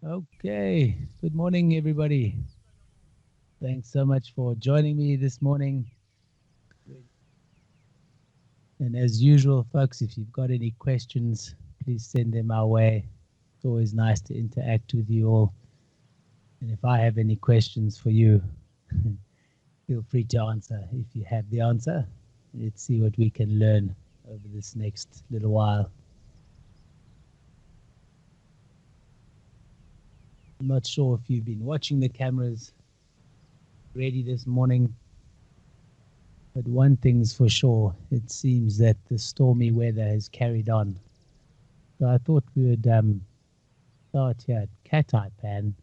Okay, good morning, everybody. Thanks so much for joining me this morning. And as usual, folks, if you've got any questions, please send them our way. It's always nice to interact with you all. And if I have any questions for you, feel free to answer. If you have the answer, let's see what we can learn over this next little while. I'm not sure if you've been watching the cameras ready this morning. But one thing's for sure, it seems that the stormy weather has carried on. So I thought we would start here at Cat Eye Pan,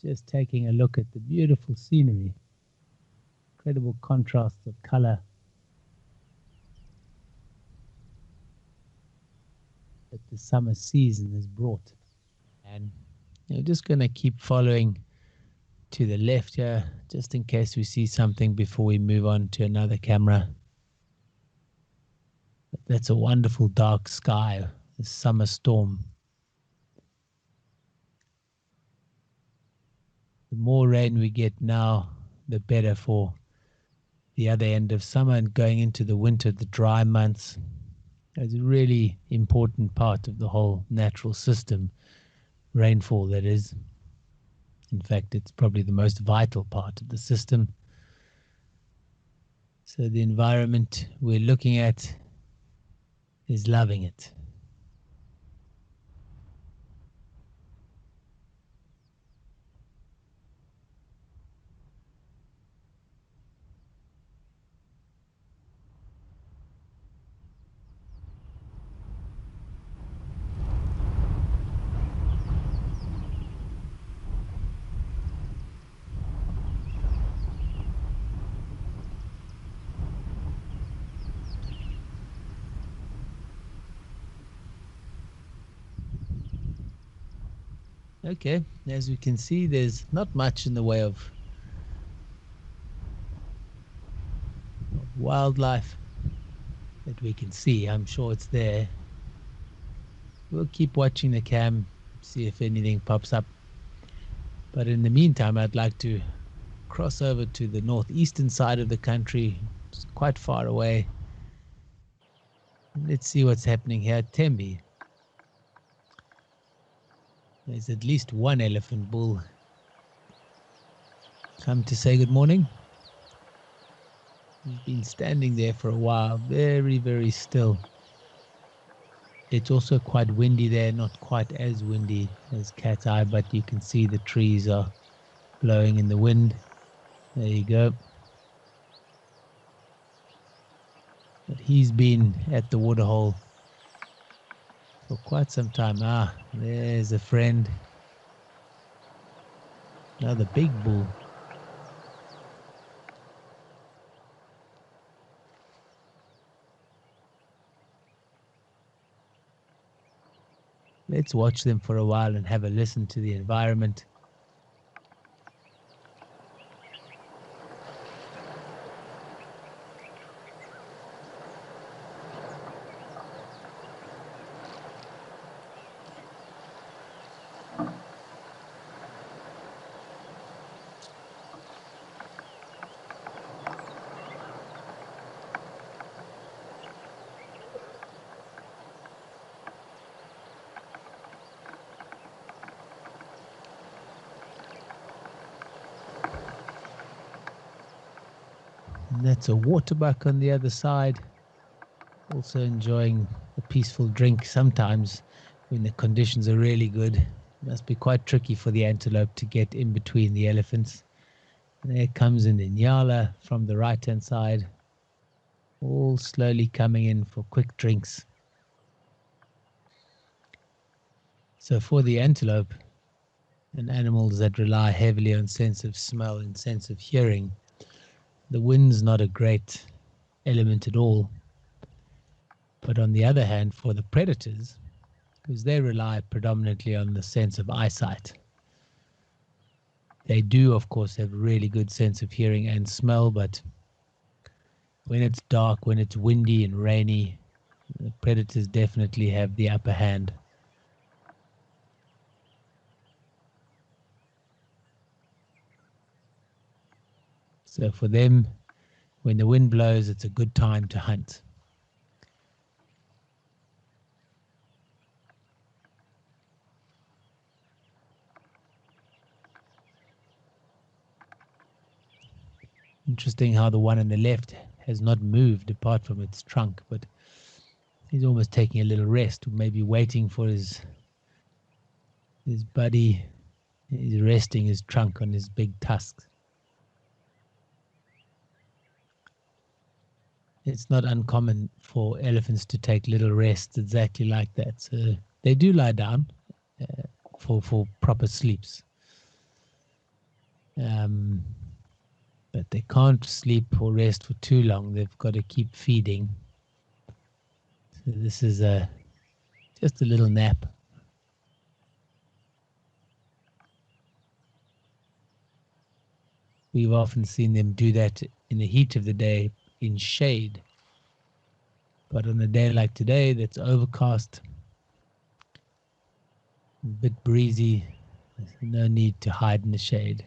just taking a look at the beautiful scenery, incredible contrasts of color that the summer season has brought. And you're just going to keep following to the left here, just in case we see something before we move on to another camera. But that's a wonderful dark sky, a summer storm. The more rain we get now, the better for the other end of summer and going into the winter, the dry months. It's a really important part of the whole natural system, rainfall, that is. In fact, it's probably the most vital part of the system. So the environment we're looking at is loving it. Okay, as we can see, there's not much in the way of wildlife that we can see. I'm sure it's there. We'll keep watching the cam, see if anything pops up. But in the meantime, I'd like to cross over to the northeastern side of the country. It's quite far away. Let's see what's happening here at Tembe. There's at least one elephant bull come to say good morning. He's been standing there for a while, very, very still. It's also quite windy there, not quite as windy as Cat Eye, but you can see the trees are blowing in the wind. There you go. But he's been at the waterhole for quite some time. Ah, there's a friend. Another big bull. Let's watch them for a while and have a listen to the environment. And that's a waterbuck on the other side, also enjoying a peaceful drink. Sometimes when the conditions are really good, it must be quite tricky for the antelope to get in between the elephants. And there comes an Inyala from the right hand side, all slowly coming in for quick drinks. So for the antelope and animals that rely heavily on sense of smell and sense of hearing, the wind's not a great element at all. But on the other hand, for the predators, because they rely predominantly on the sense of eyesight, they do, of course, have a really good sense of hearing and smell, but when it's dark, when it's windy and rainy, the predators definitely have the upper hand. So for them, when the wind blows, it's a good time to hunt. Interesting how the one on the left has not moved apart from its trunk, but he's almost taking a little rest, maybe waiting for his buddy. He's resting his trunk on his big tusks. It's not uncommon for elephants to take little rests exactly like that. So they do lie down for proper sleeps. But they can't sleep or rest for too long. They've got to keep feeding. So this is just a little nap. We've often seen them do that in the heat of the day in shade. But on a day like today that's overcast, a bit breezy, there's no need to hide in the shade.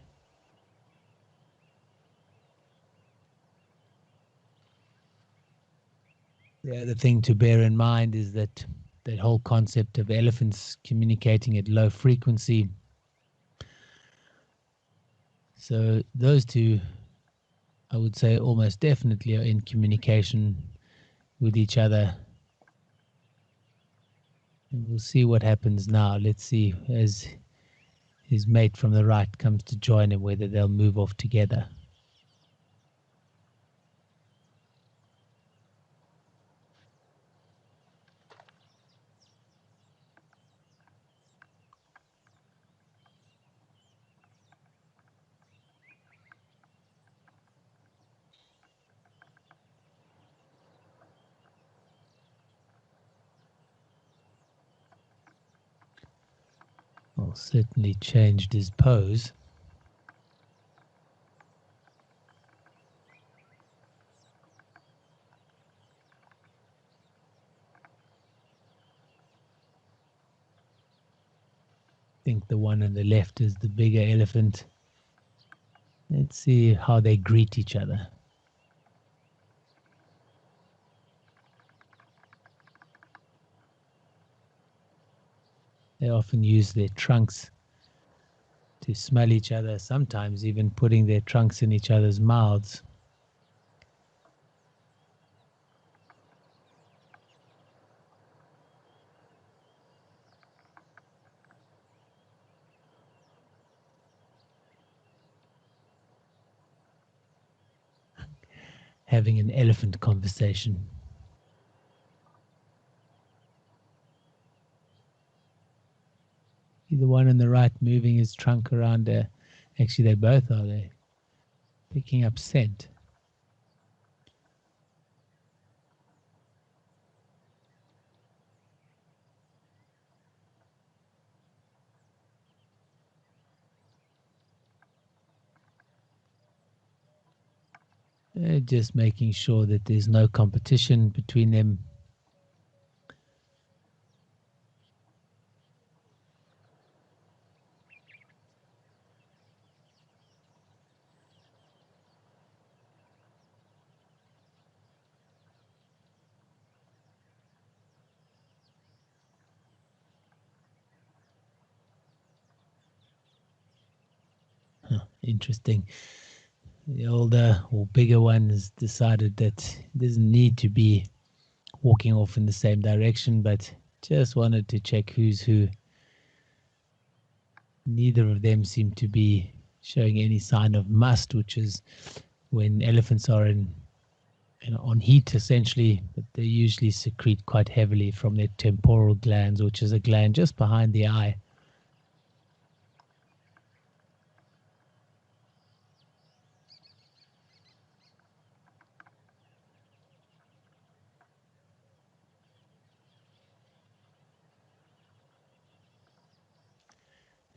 The other thing to bear in mind is that whole concept of elephants communicating at low frequency. So those two, I would say, almost definitely are in communication with each other. And we'll see what happens now. Let's see as his mate from the right comes to join him, whether they'll move off together. Well, certainly changed his pose. I think the one on the left is the bigger elephant. Let's see how they greet each other. They often use their trunks to smell each other, sometimes even putting their trunks in each other's mouths. Having an elephant conversation. The one on the right moving his trunk around. Actually, they both are there, picking up scent. Just making sure that there's no competition between them. Interesting. The older or bigger one has decided that it doesn't need to be walking off in the same direction, but just wanted to check who's who. Neither of them seem to be showing any sign of must, which is when elephants are on heat essentially, but they usually secrete quite heavily from their temporal glands, which is a gland just behind the eye.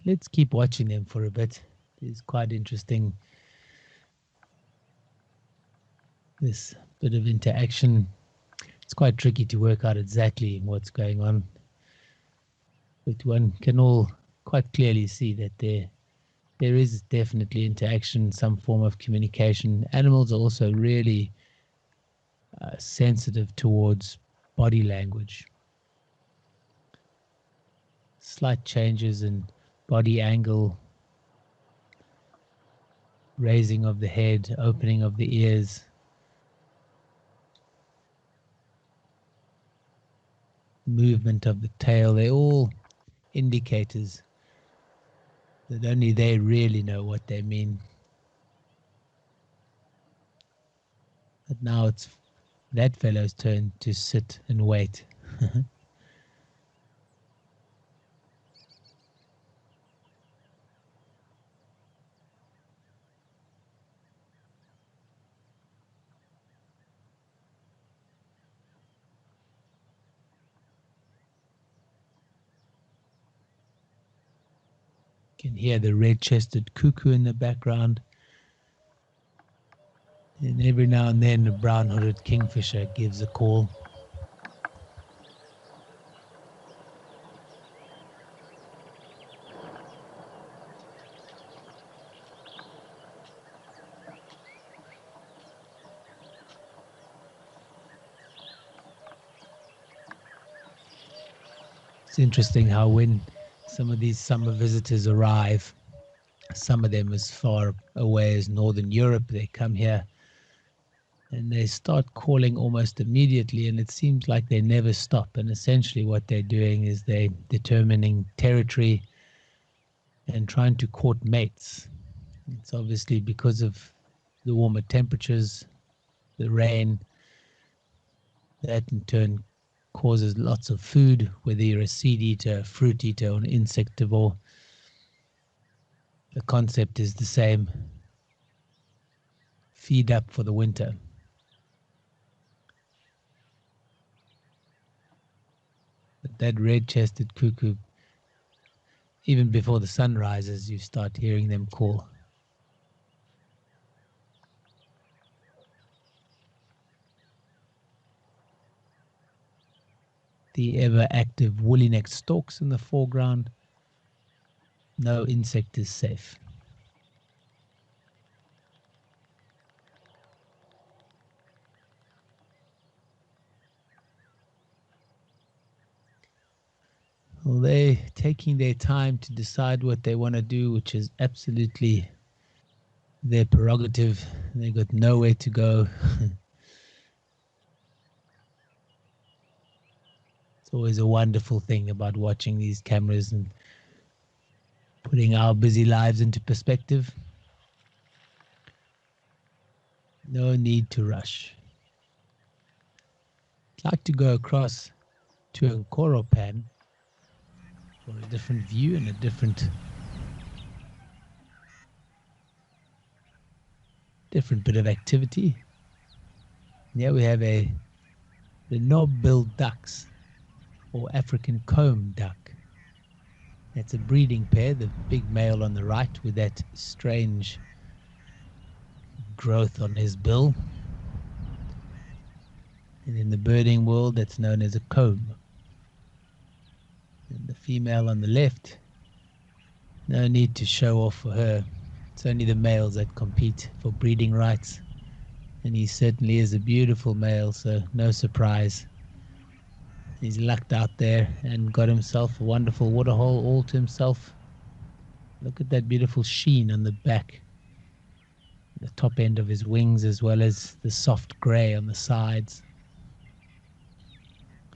Let's keep watching them for a bit. It's quite interesting, this bit of interaction. It's quite tricky to work out exactly what's going on, but one can all quite clearly see that they're there is definitely interaction, some form of communication. Animals are also really sensitive towards body language. Slight changes in body angle, raising of the head, opening of the ears, movement of the tail, they're all indicators that only they really know what they mean. But now it's that fellow's turn to sit and wait. You can hear the red-chested cuckoo in the background. And every now and then a brown-hooded kingfisher gives a call. It's interesting how when some of these summer visitors arrive, some of them as far away as Northern Europe, they come here and they start calling almost immediately, and it seems like they never stop. And essentially what they're doing is they're determining territory and trying to court mates. It's obviously because of the warmer temperatures, the rain, that in turn causes lots of food, whether you're a seed eater, fruit eater, or an insectivore. The concept is the same. Feed up for the winter. But that red-chested cuckoo, even before the sun rises, you start hearing them call. The ever-active woolly-necked storks in the foreground. No insect is safe. Well, they're taking their time to decide what they want to do, which is absolutely their prerogative. They got nowhere to go. It's always a wonderful thing about watching these cameras and putting our busy lives into perspective. No need to rush. I'd like to go across to Nkoropan for a different view and a different bit of activity. Here we have the knob-billed ducks, or African comb duck. That's a breeding pair, the big male on the right with that strange growth on his bill. And in the birding world, that's known as a comb. And the female on the left, no need to show off for her. It's only the males that compete for breeding rights. And he certainly is a beautiful male, so no surprise. He's lucked out there and got himself a wonderful waterhole all to himself. Look at that beautiful sheen on the back, the top end of his wings, as well as the soft grey on the sides.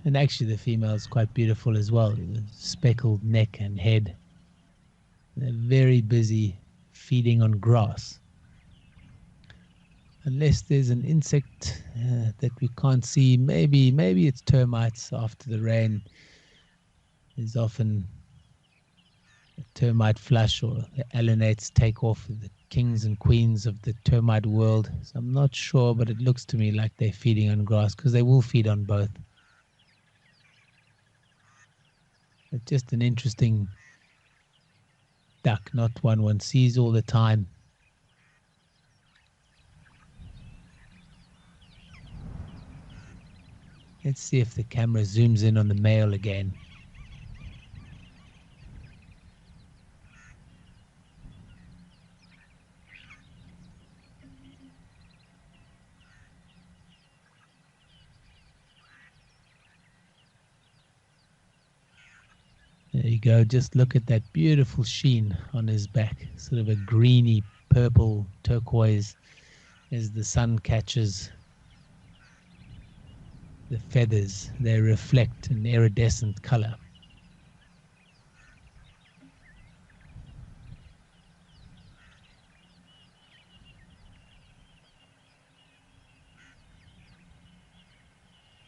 And actually the female is quite beautiful as well, with speckled neck and head. They're very busy feeding on grass. Unless there's an insect that we can't see, maybe it's termites after the rain. There's often a termite flush, or the alanates take off the kings and queens of the termite world. So I'm not sure, but it looks to me like they're feeding on grass, because they will feed on both. It's just an interesting duck, not one sees all the time. Let's see if the camera zooms in on the male again. you go. Just look at that beautiful sheen on his back, sort of a greeny purple turquoise as the sun catches the feathers. They reflect an iridescent color.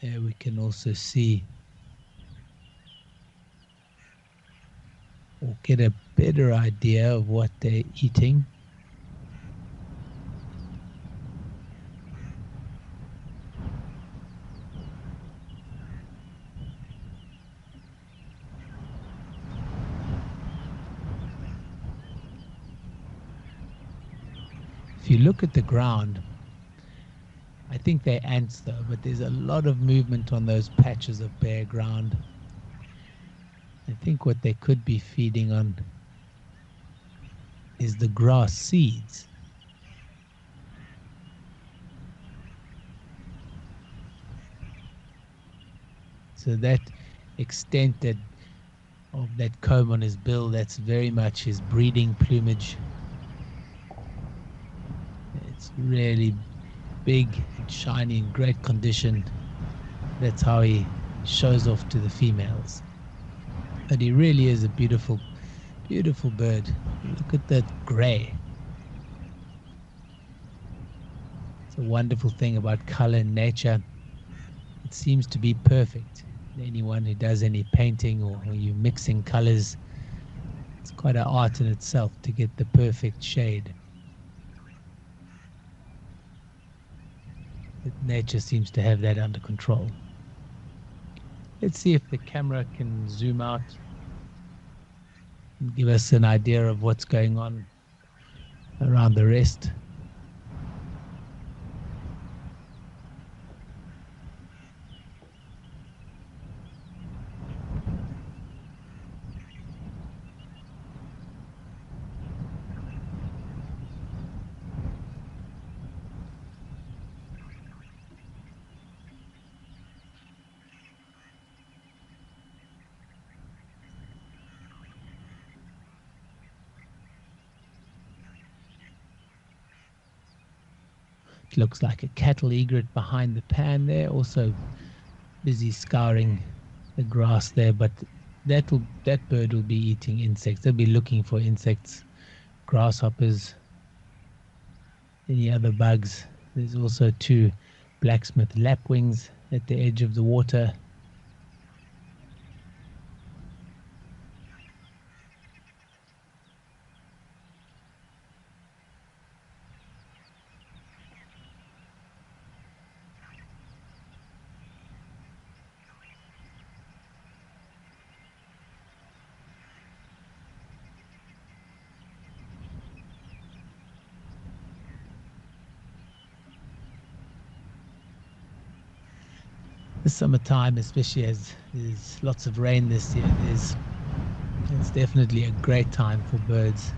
There we can also see or get a better idea of what they're eating. If you look at the ground, I think they're ants though, but there's a lot of movement on those patches of bare ground. I think what they could be feeding on is the grass seeds. So that extent of that comb on his bill, that's very much his breeding plumage. It's really big, shiny, in great condition. That's how he shows off to the females. But he really is a beautiful, beautiful bird. Look at that gray. It's a wonderful thing about color in nature. It seems to be perfect. Anyone who does any painting or you mixing colors, it's quite an art in itself to get the perfect shade. But nature seems to have that under control. Let's see if the camera can zoom out and give us an idea of what's going on around the rest. It looks like a cattle egret behind the pan there, also busy scouring the grass there, but that bird will be eating insects. They'll be looking for insects, grasshoppers, any other bugs. There's also two blacksmith lapwings at the edge of the water. The summertime, especially as there's lots of rain this year, it's definitely a great time for birds.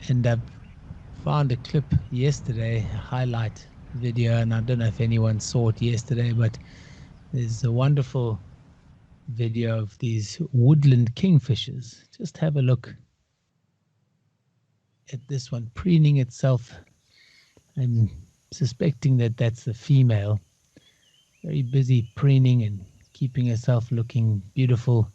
And I've found a clip yesterday, a highlight video, and I don't know if anyone saw it yesterday, but there's a wonderful video of these woodland kingfishers. Just have a look at this one preening itself. I'm suspecting that that's the female. Very busy preening and keeping herself looking beautiful.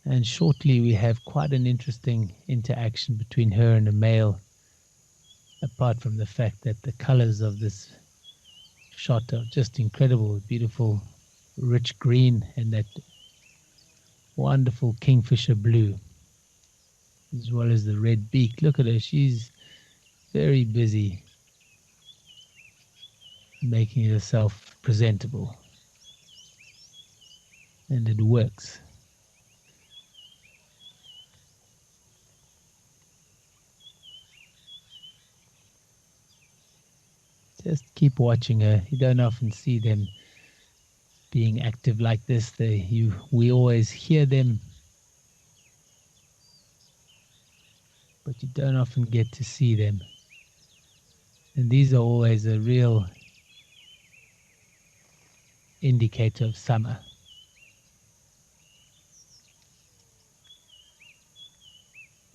And shortly we have quite an interesting interaction between her and a male, apart from the fact that the colors of this shot are just incredible. Beautiful rich green and that wonderful kingfisher blue, as well as the red beak. Look at her, she's very busy making herself presentable, and it works. Just keep watching her. You don't often see them being active like this. We always hear them, but you don't often get to see them. And these are always a real indicator of summer.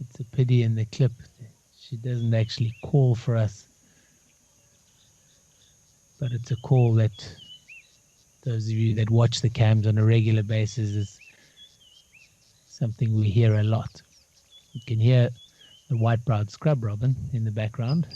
It's a pity in the clip she doesn't actually call for us, but it's a call that those of you that watch the cams on a regular basis is something we hear a lot. You can hear the white-browed scrub robin in the background.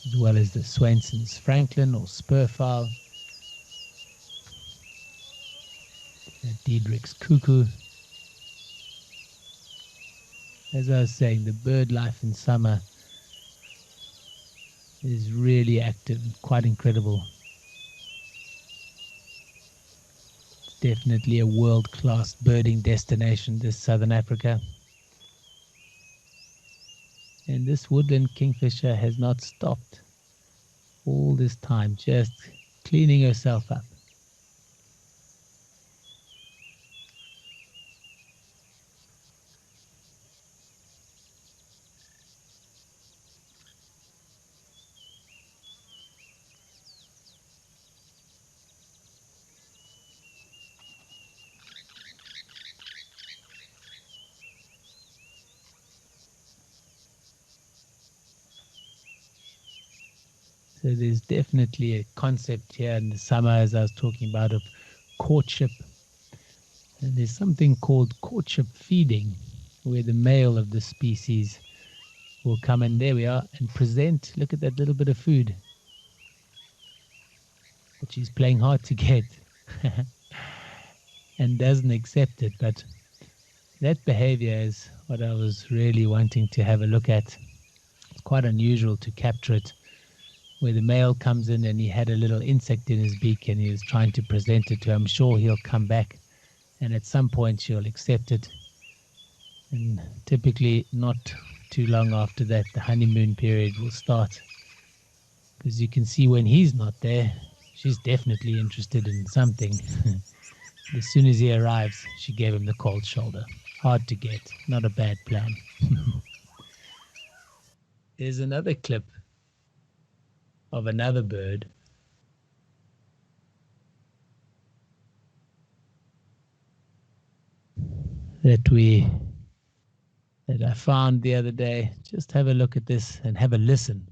As well as the Swainson's Franklin or spurfowl, Diedrich's cuckoo. As I was saying, the bird life in summer is really active, quite incredible. It's definitely a world-class birding destination, this Southern Africa. And this woodland kingfisher has not stopped all this time, just cleaning herself up. So there's definitely a concept here in the summer, as I was talking about, of courtship. And there's something called courtship feeding, where the male of the species will come in, there we are, and present, look at that little bit of food that she's playing hard to get and doesn't accept it. But that behavior is what I was really wanting to have a look at. It's quite unusual to capture it, where the male comes in and he had a little insect in his beak and he was trying to present it to her. I'm sure he'll come back and at some point she'll accept it. And typically not too long after that, the honeymoon period will start. Because you can see when he's not there, she's definitely interested in something. As soon as he arrives, she gave him the cold shoulder. Hard to get, not a bad plan. There's another clip of another bird that I found the other day. Just have a look at this and have a listen.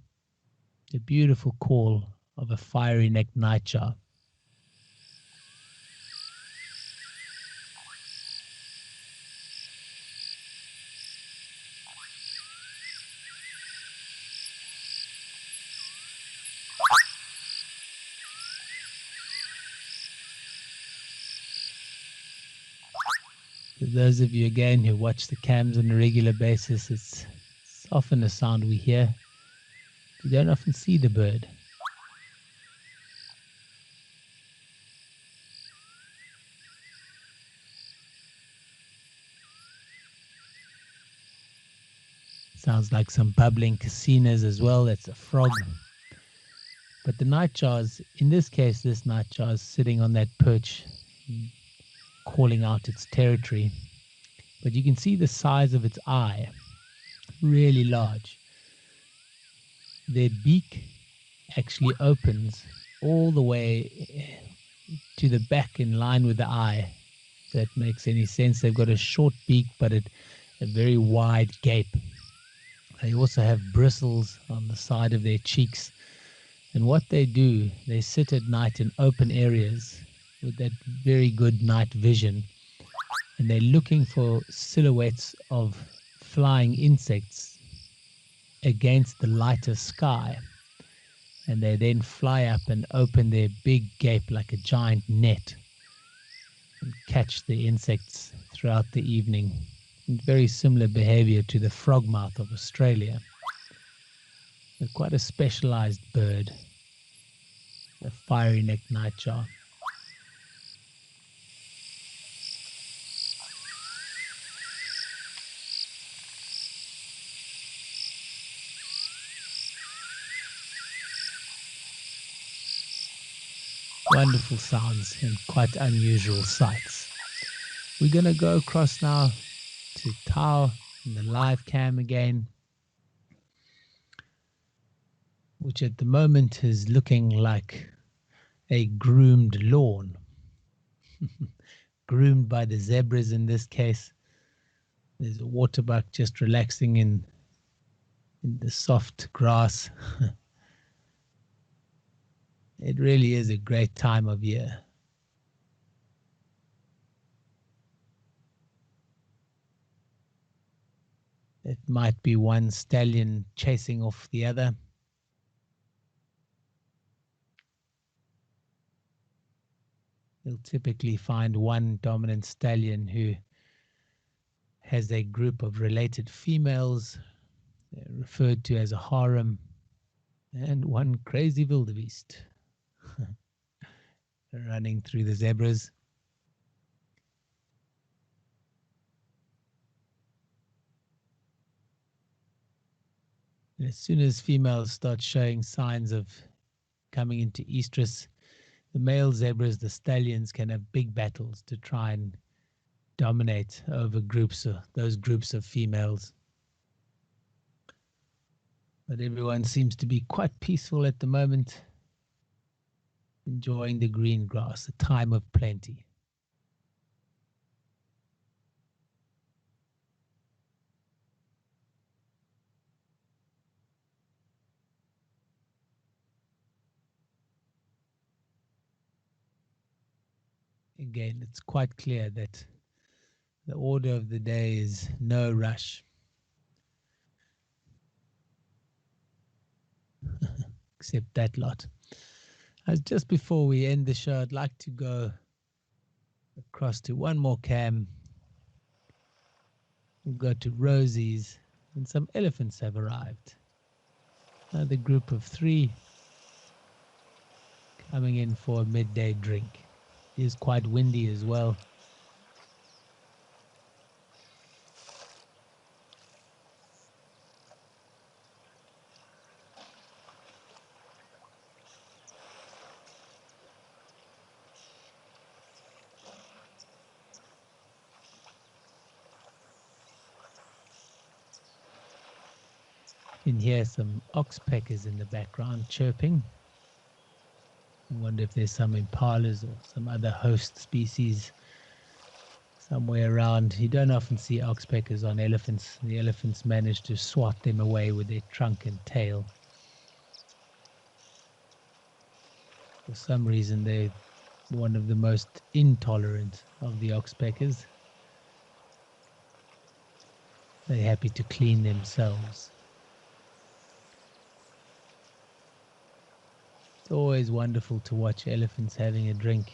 The beautiful call of a fiery-necked nightjar. For those of you again who watch the cams on a regular basis, it's often a sound we hear. You don't often see the bird. Sounds like some bubbling casinas as well. That's a frog. But the nightjars, in this case, this nightjar is sitting on that perch, calling out its territory. But you can see the size of its eye, really large. Their beak actually opens all the way to the back in line with the eye. If that makes any sense. They've got a short beak, but a very wide gape. They also have bristles on the side of their cheeks. And what they do, they sit at night in open areas with that very good night vision. And they're looking for silhouettes of flying insects against the lighter sky. And they then fly up and open their big gape like a giant net and catch the insects throughout the evening. And very similar behavior to the frogmouth of Australia. They're quite a specialized bird, the fiery-necked nightjar. Wonderful sounds and quite unusual sights. We're going to go across now to Tau in the live cam again. which at the moment is looking like a groomed lawn, groomed by the zebras in this case. There's a waterbuck just relaxing in the soft grass. It really is a great time of year. It might be one stallion chasing off the other. You'll typically find one dominant stallion who has a group of related females, referred to as a harem, and one crazy wildebeest running through the zebras. And as soon as females start showing signs of coming into estrus, the male zebras, the stallions, can have big battles to try and dominate over those groups of females. But everyone seems to be quite peaceful at the moment, enjoying the green grass, a time of plenty. Again, it's quite clear that the order of the day is no rush. Except that lot. As just before we end the show, I'd like to go across to one more cam. We'll go to Rosie's, and some elephants have arrived. Another group of 3 coming in for a midday drink. It is quite windy as well. You can hear some oxpeckers in the background chirping. I wonder if there's some impalas or some other host species somewhere around. You don't often see oxpeckers on elephants. The elephants manage to swat them away with their trunk and tail. For some reason, they're one of the most intolerant of the oxpeckers. They're happy to clean themselves. It's always wonderful to watch elephants having a drink.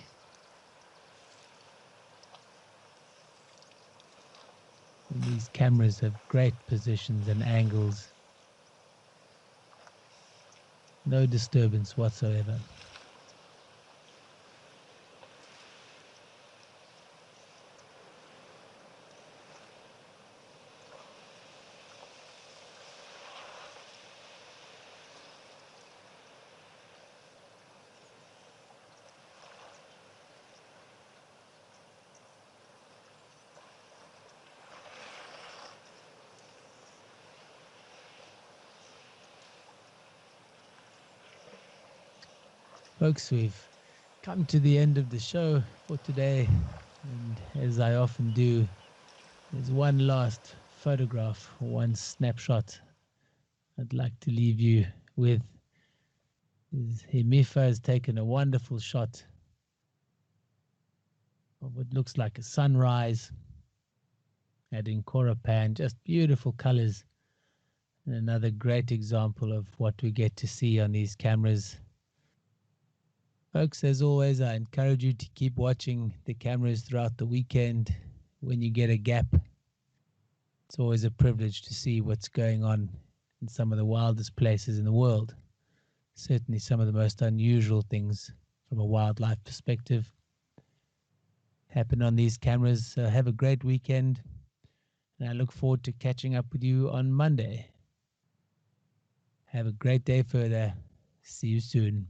And these cameras have great positions and angles. No disturbance whatsoever. Folks, we've come to the end of the show for today, and as I often do, there's one last photograph, one snapshot I'd like to leave you with. Himifa has taken a wonderful shot of what looks like a sunrise at Incorapan, just beautiful colors, and another great example of what we get to see on these cameras. Folks, as always, I encourage you to keep watching the cameras throughout the weekend when you get a gap. It's always a privilege to see what's going on in some of the wildest places in the world. Certainly some of the most unusual things from a wildlife perspective happen on these cameras. So have a great weekend, and I look forward to catching up with you on Monday. Have a great day further. See you soon.